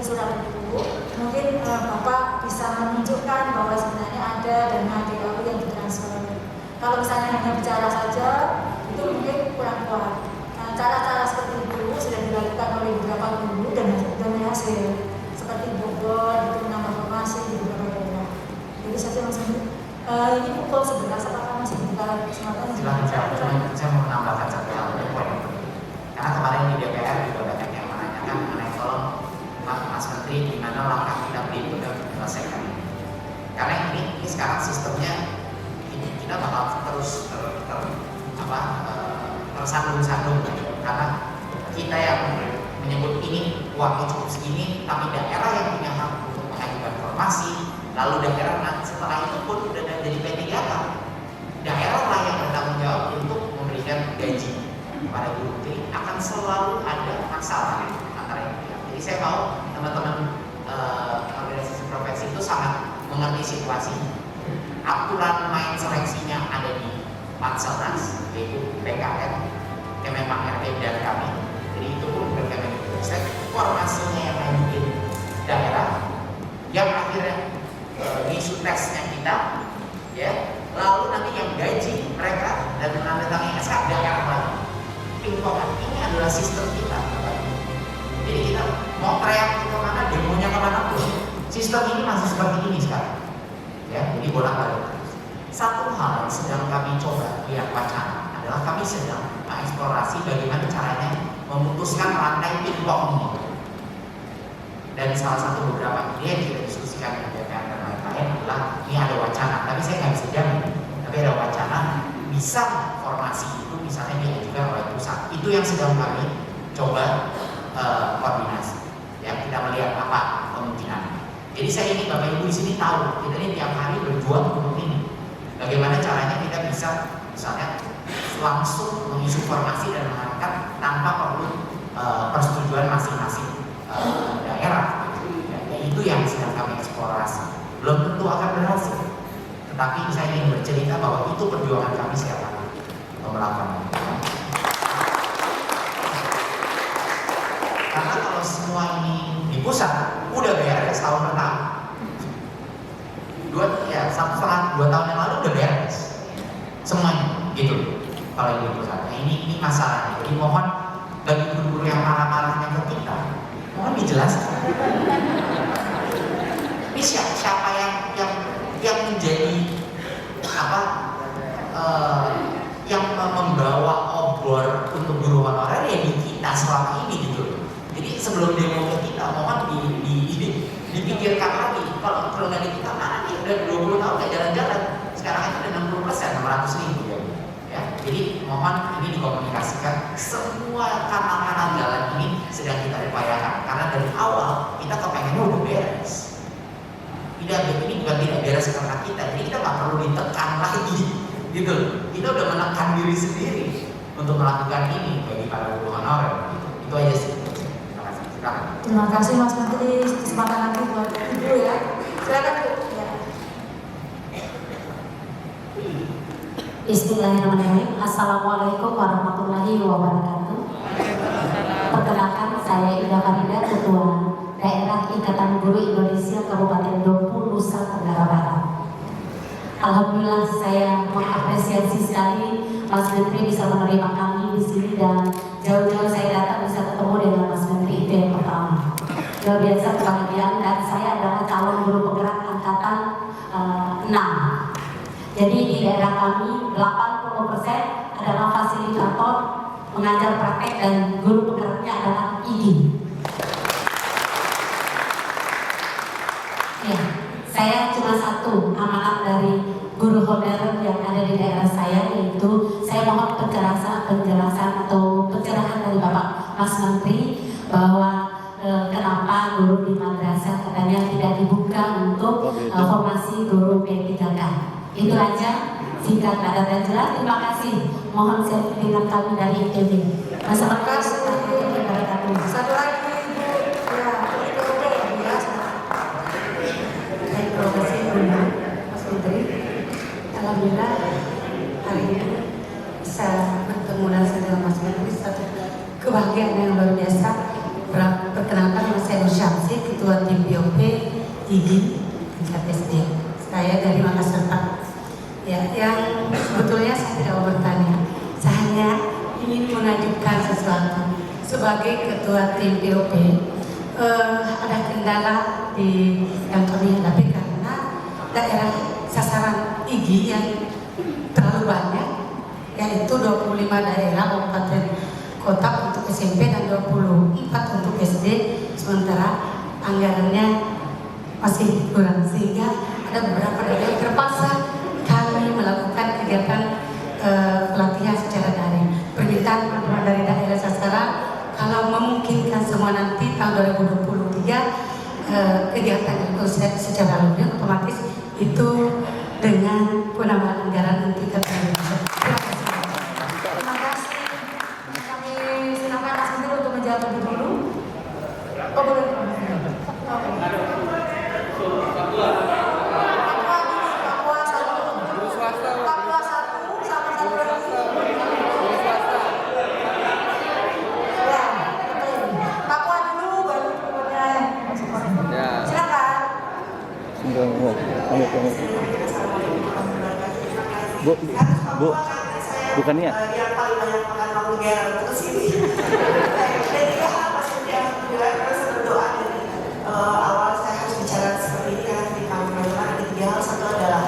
surat itu, mungkin Bapak bisa menunjukkan bahwa sebenarnya ada dana DKU yang ditransfer. Kalau misalnya hanya bicara saja, itu mungkin kurang kuat. Nah, cara-cara seperti itu sudah dilakukan oleh beberapa guru dan berhasil, seperti Bogor, itu menambah formasi di beberapa daerah. Jadi saja Mas Menteri, ini pukul 11, apakah masih dibuka kesempatan? Silakan, saya mau menambahkan satu hal poin. Karena kemarin di DPR juga banyak yang menanyakan mengenai tolong Mas Menteri di mana langkah kita beli itu dan menyelesaikan ini. Karena ini sekarang sistemnya kita bakal terus tersandung-sandung, karena kita yang menyebut ini uangnya cukup segini, tapi daerah yang punya hak untuk mengajukan formasi, lalu daerah setelah itu pun udah jadi P3K, daerah lah yang bertanggung jawab untuk memberikan gaji kepada guru. Jadi akan selalu ada masalah antara ini. Jadi saya mau teman-teman organisasi profesi itu sangat mengerti situasi. Aturan main seleksinya ada di Panselnas, yaitu BKN, Kemenpang RT dan kami. Jadi itu pun berkemenpang. Formasinya yang ngajuin daerah, yang akhirnya isu tesnya kita, ya. Lalu nanti yang gaji mereka dan menandatangani SK daerah lagi. Pingpongan ini adalah sistem kita. Jadi kita mau teriak kemana, demonya kemana pun, sistem ini masih seperti ini sekarang. Ya, jadi bolak-balik. Satu hal yang sedang kami coba lihat wacana adalah kami sedang mengeksplorasi bagaimana caranya memutuskan rantai pingpong ini. Dan salah satu beberapa ide yang kita diskusikan di DPR dan lain-lain adalah ini ada wacana, tapi saya nggak bisa jamin. Tapi ada wacana bisa formasi itu misalnya diajukan oleh pusat. Itu yang sedang kami coba koordinasi. Ya, kita melihat apa kemungkinan. Jadi saya ingin Bapak Ibu di sini tahu, kita ini tiap hari berjuang untuk ini. Bagaimana caranya kita bisa misalnya langsung mengisi formasi dan mengangkat tanpa perlu persetujuan masing-masing daerah. Ya, itu yang sedang kami eksplorasi. Belum tentu akan berhasil, tetapi saya ingin bercerita bahwa itu perjuangan kami setiap hari untuk melakukan. Karena kalau semua ini di pusat, udah beres tahun pertama. 1,5-2 tahun yang lalu udah beres semuanya, gitu. Kalau di pusat, nah, ini masalahnya. Jadi mohon bagi guru-guru yang marah-marahnya ke kita, mohon dijelaskan. Ini siapa yang menjadi yang membawa obor untuk guru honorer ya di kita selama ini, gitu. Jadi sebelum demo ke kita, mohon dipikirkan lagi. Kalau dari kita mana nih udah 20 tahun nggak jalan-jalan, sekarang itu udah 60%, 600.000 ya. Jadi mohon ini dikomunikasikan. Semua kanal-kanal jalan ini sedang kita upayakan, karena dari awal kita kepengennya udah beres. Ini bukan tidak beres karena kita, jadi kita nggak perlu ditekan lagi, gitu. Kita udah menekan diri sendiri untuk melakukan ini bagi para guru honorer. Gitu. Itu aja sih. Terima kasih Mas Menteri, kesempatan nanti buat Ibu ya. Silakan Bu. Ya. Bismillahirrahmanirrahim. Assalamualaikum warahmatullahi wabarakatuh. Perkenalkan, saya Ida Farida, Ketua Daerah Ikatan Guru Indonesia Kabupaten Dompu, Nusa Tenggara Barat. Alhamdulillah, saya mengapresiasi sekali Mas Menteri bisa menerima kami di sini, dan jauh-jauh saya datang bisa ketemu dengan Mas Menteri, itu yang pertama. Luar biasa kebahagiaan, dan saya adalah calon guru penggerak angkatan 6. Jadi di daerah kami 80% adalah fasilitator mengajar praktek, dan guru penggeraknya adalah ID. Ya, saya cuma satu amanat dari guru honorer yang ada di daerah saya, yaitu saya mohon penjelasan atau pencerahan dari Bapak Mas Menteri bahwa kenapa guru di madrasah katanya tidak dibuka untuk formasi guru P3K. Itu aja, singkat, padat dan jelas. Terima kasih. Mohon selfie dengan kami dari ITB. Terima kasih. Satu lagi Bu. Ya, oke ya. Terima kasih Mas Menteri. Alhamdulillah hari ini bisa bertemu langsung dengan Mas Menteri, satu kebahagiaan yang luar biasa. Perkenalkan, saya Nur Syamsi, Ketua Ketua Tim POP IGI tingkat SD. Saya dari Makassar, Pak. Ya, yang sebetulnya saya tidak mau bertanya. Saya hanya ingin mengajukan sesuatu sebagai Ketua Tim POP. Ada kendala yang kami hadapi karena daerah sasaran IGI yang terlalu banyak, yaitu 25 daerah kabupaten kota untuk SMP dan 24 untuk SD, sementara anggarannya masih kurang, sehingga ada beberapa daerah yang terpaksa kami melakukan kegiatan pelatihan secara daring. Permintaan teman-teman dari daerah sasaran kalau memungkinkan semua nanti tahun 2023 kegiatan itu secara luring, otomatis itu dengan penambahan anggaran untuk kita. Terima kasih. Kami silakan Mas Menteri untuk menjawab lebih dulu. Oh, boleh. Papua satu sama satu lagi. Ya, betul. Papua dulu baru kemudian. Silakan. Bu, bukannya yang paling banyak makan uang negara untuk kesini. Dan juga maksudnya juga saya berdoa dari awal saya harus bicara seperti ini karena di kampung ada 3 hal. Satu adalah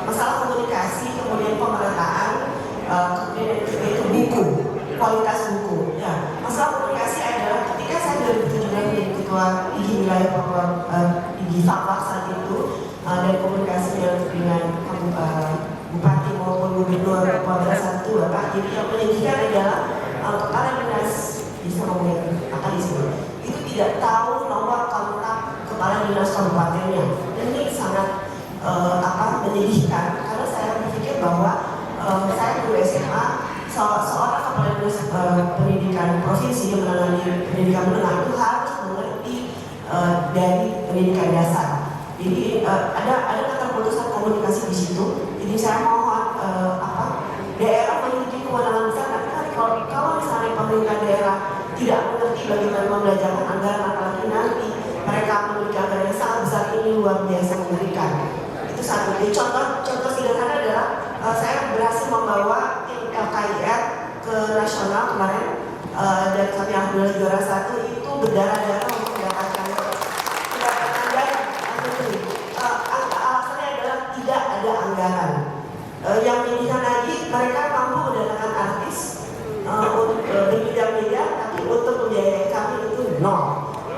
masalah komunikasi, kemudian pemerataan, kemudian yang ketiga itu buku, kualitas buku. Ya, masalah komunikasi adalah ketika saya 2017 menjadi ketua IGI wilayah Papua, IGI Fakfak saat itu, dan komunikasinya dengan Bupati maupun Gubernur Papua Barat satu, Bapak. Jadi yang menyedihkan adalah kepala dinas bisa ngomongin apa di sini itu tidak tahu nomor kontak kepala dinas kabupatennya, dan ini sangat menyedihkan karena saya berpikir bahwa saya guru SMA, seorang kepala dinas pendidikan provinsi yang menangani pendidikan menengah itu harus mengerti dari pendidikan dasar. Jadi ada keterputusan komunikasi di situ. Jadi saya mohon daerah memiliki kewenangan besar, tapi kalau misalnya pemerintah daerah tidak mengerti bagaimana membelajarkan anggaran, apalagi nanti mereka memiliki anggaran yang sangat besar, ini luar biasa mengerikan. Itu satu. Jadi contoh sederhana adalah saya berhasil membawa tim LKIR ke nasional kemarin, dan kami alhamdulillah juara 1 itu berdarah-darah untuk mendapatkan dana. Alasannya adalah tidak ada anggaran. Yang menyedihkan lagi, mereka mampu mendatangkan artis bermiliar-miliar, tapi untuk membiayai kami itu nol.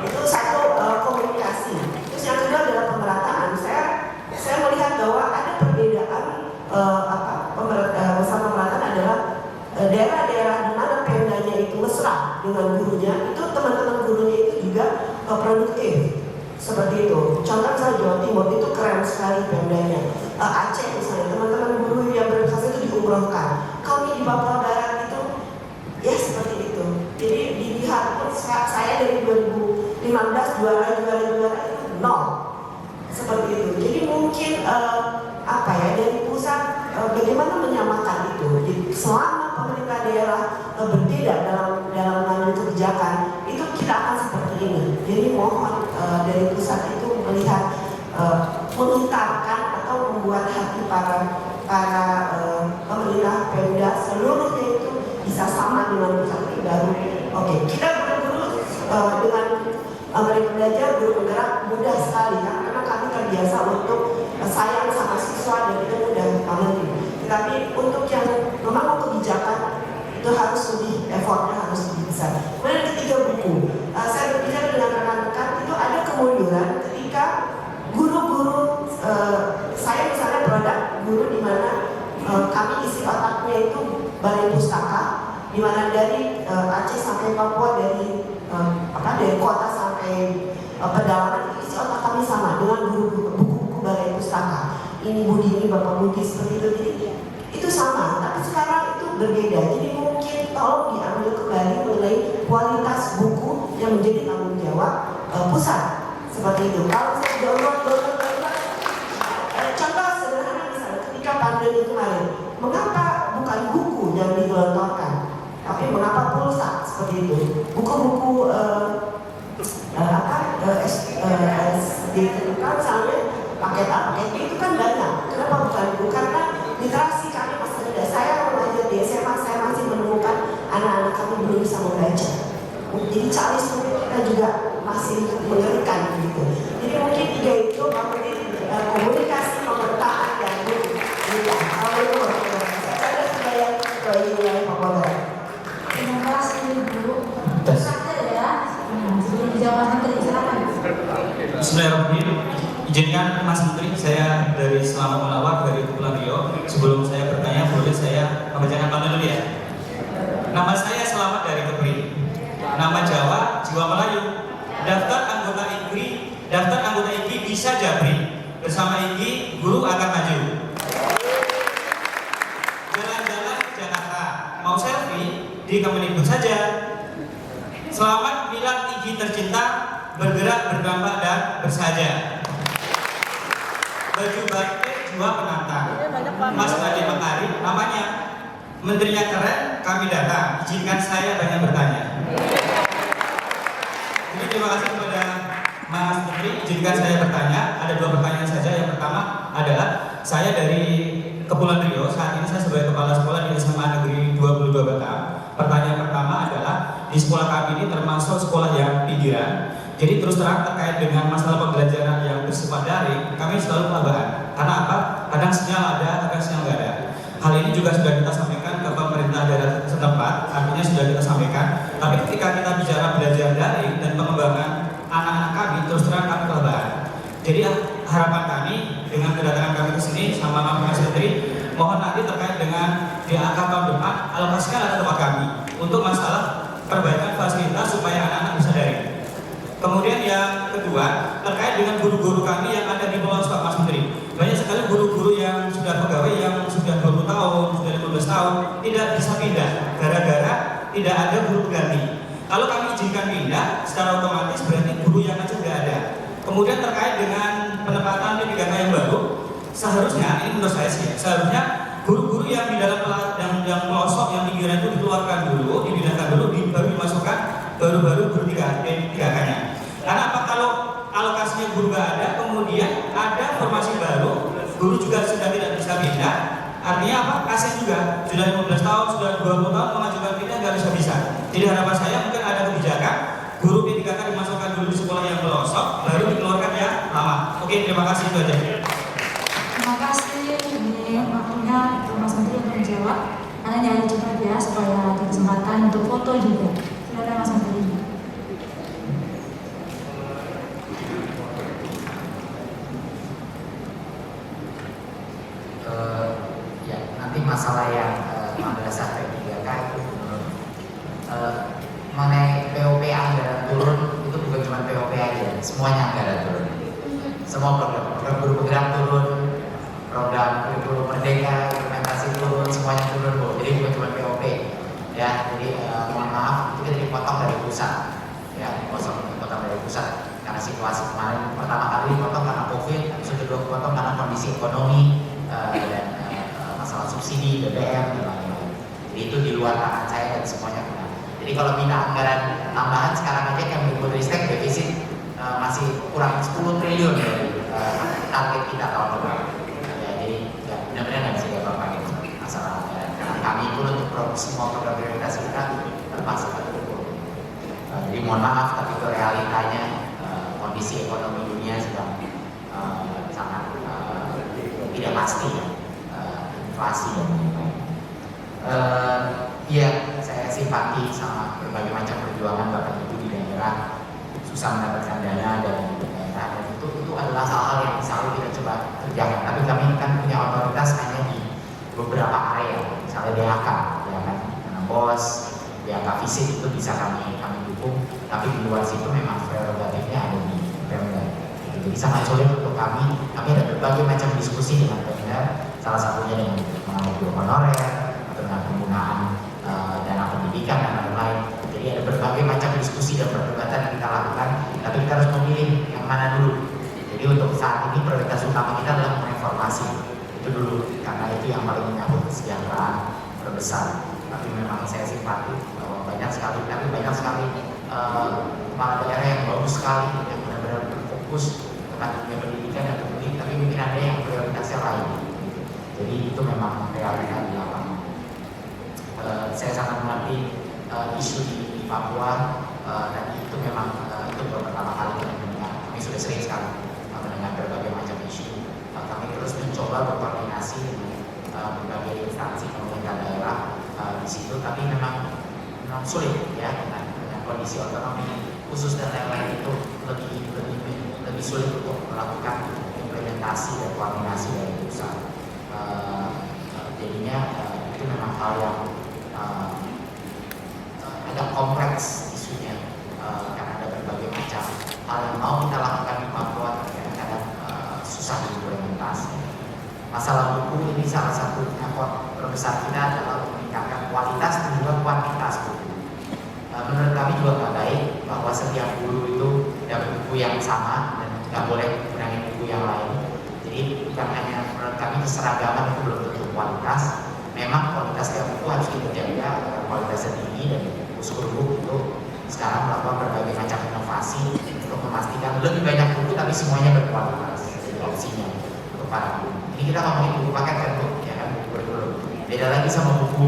Itu satu, komunikasi. Terus yang kedua adalah pemerataan. Saya melihat bahwa ada perbedaan masalah pemerataan adalah daerah-daerah di mana pemdanya itu mesra dengan gurunya, itu teman-teman gurunya itu juga produktif. Seperti itu. Contoh misalnya Jawa Timur itu keren sekali pemdanya. Aceh misalnya, teman-teman guru yang berprestasi itu diumrohkan. Kami di Papua Barat itu ya seperti itu. Jadi dilihat pun saya dari 2015 juara itu nol. Seperti itu. Jadi mungkin dari pusat bagaimana menyamakan itu. Jadi selama pemerintah daerah berbeda dalam mengambil kebijakan, itu kita akan seperti ini. Jadi mohon dari pusat itu melihat mengutarakan atau membuat hati para pemerintah Pemda seluruhnya itu bisa sama dengan pusat ini baru. Oke, kita guru-guru dengan mereka belajar guru penggerak mudah sekali karena kami terbiasa untuk sayang sama siswa dan itu mudah banget. Tetapi untuk yang memang kebijakan itu harus lebih effortnya harus lebih besar. Kemudian yang ketiga buku. Saya berbicara dengan rekan-rekan itu ada kemunduran ketika guru-guru saya misalnya produk guru di mana kami isi otaknya itu balai pustaka, di mana dari Aceh sampai Papua, dari kota sampai pedalaman isi otak kami sama dengan buku-buku balai pustaka. Ini Budi, ini Bapak Budi seperti itu. Jadi itu sama, tapi sekarang itu berbeda. Jadi mungkin tolong diambil kembali mengenai kualitas buku yang menjadi tanggung jawab pusat seperti itu. Kalau saya download contoh sederhana misalnya ketika pandemi kemarin, mengapa bukan buku yang digelontorkan, tapi mengapa pulsa seperti itu? Buku-buku ditentukan misalnya paket A, paket B itu kan banyak. Kenapa bukan ibu? Karena literasi kami masih rendah. Saya mengajar di SMA, saya masih menemukan anak-anak kami belum bisa membaca. Jadi calis mungkin kita juga masih mengerikan gitu. Jadi mungkin tiga itu mungkin komunikasi, pemetaan dan kalau itu saya ada budaya wilayah Papua. Terima kasih Bu. Saja ya. Sebelum dijawab menteri silakan. Bismillahirrahmanirrahim. Izinkan Mas Menteri, saya dari Selamat Melawat dari Kepulauan Riau. Sebelum saya bertanya, boleh saya membacakan panel dulu ya? Nama saya Selamat dari Kepri. Nama Jawa, Jiwa Melayu. Daftar anggota IGRI bisa Jabri. Bersama IGRI, guru akan maju. Jalan-jalan ke Jakarta, mau selfie di Kemendikbud saja. Selamat bilang IGRI tercinta, bergerak, berdampak dan bersahaja. Baju batik jiwa penantang. Mas Nadiem Makarim namanya. Menterinya keren, kami datang. Izinkan saya banyak bertanya. Jadi terima kasih kepada Mas Menteri. Izinkan saya bertanya. Ada dua pertanyaan saja. Yang pertama adalah saya dari Kepulauan Riau. Saat ini saya sebagai kepala sekolah di SMA Negeri 22 Batam. Pertanyaan pertama adalah di sekolah kami ini termasuk sekolah yang pinggiran. Jadi terus terang terkait dengan masalah pembelajaran yang bersifat daring, kami selalu kelabakan. Karena apa? Kadang sinyal ada, kadang sinyal nggak ada. Hal ini juga sudah kita sampaikan ke pemerintah daerah setempat, artinya sudah kita sampaikan. Tapi ketika kita bicara belajar daring dan pengembangan anak-anak kami, terus terang kami kelabakan. Jadi harapan kami dengan kedatangan kami ke sini sama Mas Menteri, mohon nanti terkait dengan di angka tahun depan alokasikan ke tempat kami untuk masalah perbaikan fasilitas supaya anak-anak bisa daring. Kemudian yang kedua, terkait dengan guru-guru kami yang ada di pelosok, Mas Menteri. Banyak sekali guru-guru yang sudah pegawai yang sudah 20 tahun, sudah 15 tahun, tidak bisa pindah, gara-gara tidak ada guru pengganti. Kalau kami izinkan pindah, secara otomatis berarti guru yang aja nggak ada. Kemudian terkait dengan penempatan P3K yang baru, seharusnya, ini menurut saya sih, seharusnya guru-guru yang di dalam yang pelosok, yang pinggiran itu dikeluarkan dulu, dipindahkan dulu, baru dimasukkan baru-baru guru 3K-nya. Karena apa? Kalau alokasinya guru nggak ada, kemudian ada formasi baru, guru juga sudah tidak bisa pindah. Artinya apa? Kasihan juga. Sudah 15 tahun, sudah 20 tahun mengajukan pindah nggak bisa. Jadi harapan saya mungkin ada kebijakan guru P3K dimasukkan dulu di sekolah yang pelosok, baru dikeluarkan yang lama. Oke, terima kasih itu aja. Terima kasih. Ini waktunya Mas Menteri untuk menjawab. Karena ini ada cepat ya supaya ada kesempatan untuk foto juga. Silakan Mas Menteri. Ya, nanti masalah yang madrasah P3K itu mengenai POP anggaran turun itu bukan cuma POP aja, semuanya anggaran turun. Semua program guru penggerak turun, program guru merdeka, implementasi turun, semuanya turun Bu. Jadi bukan cuma POP. Ya, jadi mohon maaf itu kita dipotong dari pusat. Ya, dipotong dari pusat karena situasi kemarin pertama kali dipotong karena COVID, habis itu kedua dipotong karena kondisi ekonomi dan masalah subsidi BBM dan lain-lain. Jadi itu di luar tangan saya dan semuanya kena. Jadi kalau minta anggaran tambahan sekarang aja Kemdikbudristek defisit masih kurang 10 triliun dari target kita tahun depan. Ya, jadi benar-benar nggak bisa diapa-apain masalah anggaran. Karena kami pun untuk semua program prioritas kita terpaksa terpukul. Jadi mohon maaf, tapi itu realitanya kondisi ekonomi dunia sedang sangat tidak pasti ya, inflasi dan lain-lain. Iya, saya simpati sama berbagai macam perjuangan Bapak Ibu di daerah susah mendapatkan dana dari daerah, dan itu adalah hal-hal yang selalu kita coba kerjakan. Tapi kami kan punya otoritas hanya di beberapa area, misalnya DHK, ya kan, BOS, DHK fisik itu bisa kami dukung, tapi di luar situ memang prerogatifnya ada di Pemda. Jadi sangat sulit untuk kami ada berbagai macam diskusi dengan Pemda, salah satunya dengan mengenai guru honorer atau dengan penggunaan dana pendidikan dan lain-lain. Jadi ada berbagai macam diskusi dan perdebatan yang kita lakukan, tapi kita harus memilih yang mana dulu. Jadi untuk saat ini prioritas utama kita adalah reformasi itu dulu, karena itu yang paling menyangkut kesejahteraan terbesar. Tapi memang saya simpati banyak sekali kepala daerah yang bagus sekali, yang benar-benar berfokus fokus kepada dunia pendidikan dan publik, tapi mungkin ada yang prioritasnya lain. Jadi itu memang realita di lapangan. Saya sangat mengerti isu di Papua, dan itu memang itu pertama kali kita mendengar. Kami sudah sering sekali mendengar berbagai macam isu. Kami terus mencoba berkoordinasi dengan berbagai instansi pemerintah daerah di situ, tapi memang sulit ya dengan kondisi otonomi khusus dan lain-lain itu lebih sulit untuk melakukan implementasi dan koordinasi dari pusat. Jadinya itu memang hal yang agak kompleks isunya, karena ada berbagai macam hal yang mau kita lakukan di Papua kadang-kadang susah diimplementasi. Masalah buku ini salah satu effort terbesar kita adalah meningkatkan kualitas dan juga kuantitas buku. Menurut kami juga nggak baik bahwa setiap guru itu dapat buku yang sama dan nggak boleh kurangin buku yang lain. Jadi bukan hanya menurut kami keseragaman itu belum tentu kualitas. Memang kualitas setiap buku harus kita jaga agar kualitasnya tinggi, dan Guru itu sekarang melakukan berbagai macam inovasi untuk memastikan lebih banyak buku tapi semuanya berkualitas. Jadi opsinya untuk para guru. Ini kita ngomongin buku paket kan Bu, ya kan, buku kurikulum. Beda lagi sama buku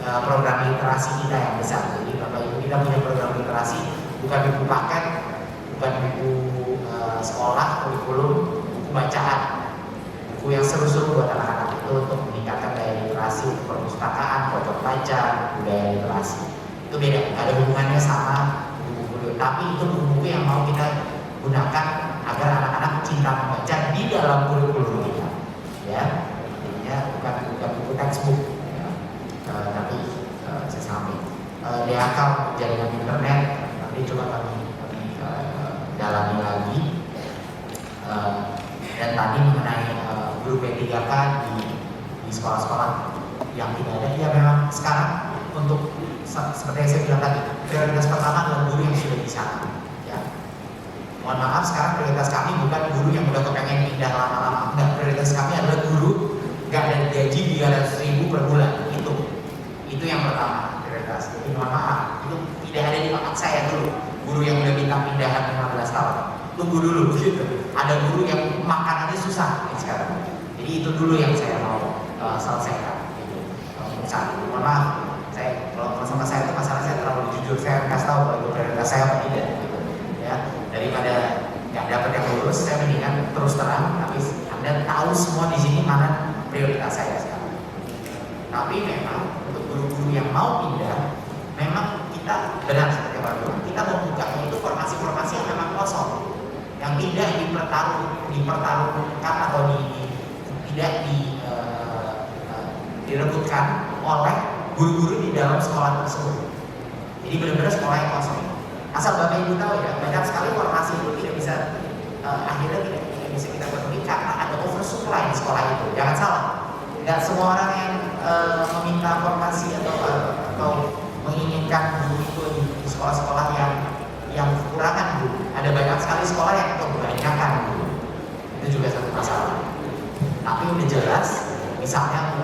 program literasi kita yang besar. Jadi Bapak Ibu kita punya program literasi bukan buku paket, bukan buku sekolah, kurikulum, buku bacaan, buku yang seru-seru buat anak-anak itu untuk meningkatkan daya literasi, perpustakaan, pojok baca, budaya literasi. Itu beda, nggak ada hubungannya sama buku-buku, tapi itu buku-buku yang mau kita gunakan agar anak-anak cinta membaca di dalam kurikulum kita, ya. Jadinya bukan buku textbook, ya. Tapi saya sampaikan DAK jaringan internet nanti coba kami dalami lagi, dan tadi mengenai guru P3K di sekolah-sekolah yang tidak ada, ya memang sekarang untuk seperti yang saya bilang tadi, prioritas pertama adalah guru yang sudah di sana. Ya. Mohon maaf, sekarang prioritas kami bukan guru yang udah kepengen pindah lama-lama. Enggak, prioritas kami adalah guru nggak ada gaji 300.000 per bulan. Itu yang pertama prioritas. Jadi mohon maaf, itu tidak ada di otak saya dulu. Guru yang udah minta pindahan 15 tahun, tunggu dulu gitu. Ada guru yang makan aja susah sekarang. Jadi itu dulu yang saya mau selesaikan. Gitu. Saat ini, mohon maaf. Kalau sama saya itu masalah saya terlalu jujur, saya kasih tahu kalau itu prioritas saya apa tidak gitu. Ya, daripada nggak dapat yang lurus, saya mendingan terus terang, tapi Anda tahu semua di sini mana prioritas saya sekarang. Tapi memang untuk guru-guru yang mau pindah, memang kita benar seperti Pak Guru, kita membukanya itu formasi-formasi yang memang kosong, yang tidak dipertaruhkan atau tidak direbutkan oleh guru-guru di dalam sekolah tersebut. Jadi benar-benar sekolah yang kosong. Asal Bapak Ibu tahu ya, banyak sekali formasi itu tidak bisa akhirnya tidak bisa kita penuhi karena ada oversupply di sekolah itu. Jangan salah, nggak semua orang yang meminta formasi atau menginginkan guru itu di sekolah-sekolah yang kekurangan guru. Ada banyak sekali sekolah yang kebanyakan guru. Itu juga satu masalah. Tapi udah jelas, misalnya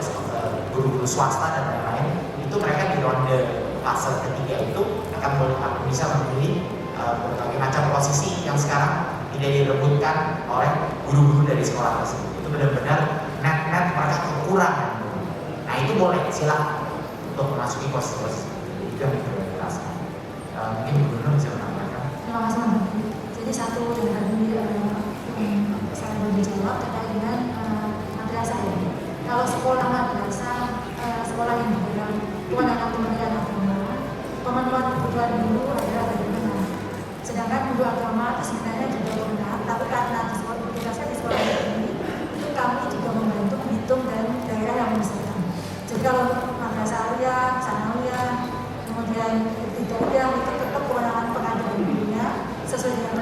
guru-guru swasta dan lain-lain, itu mereka di ronde fase ketiga itu akan bisa memilih berbagai macam posisi yang sekarang tidak direbutkan oleh guru-guru dari sekolah tersebut. Itu benar-benar net mereka kekurangan. Nah itu boleh, silakan untuk memasuki posisi-posisi itu yang kita jelaskan. Mungkin Gubernur bisa menambahkan. Terima kasih Mbak. Jadi satu yang tadi saya boleh jawab terkait dengan madrasah ya. Kalau sekolah madrasah, sekolah yang berpegang kewenangan Kementerian Agama, pemenuhan kebutuhan guru adalah bagaimana. Sedangkan guru agama sebenarnya juga benar, tapi karena di sekolah tugasnya di sekolah ini, itu kami juga membantu menghitung dan daerah yang menyelesaikan. Jadi kalau madrasah aliyah, sanawiyah, kemudian ibtidaiyah itu tetap kewenangan pengajar gurunya sesuai dengan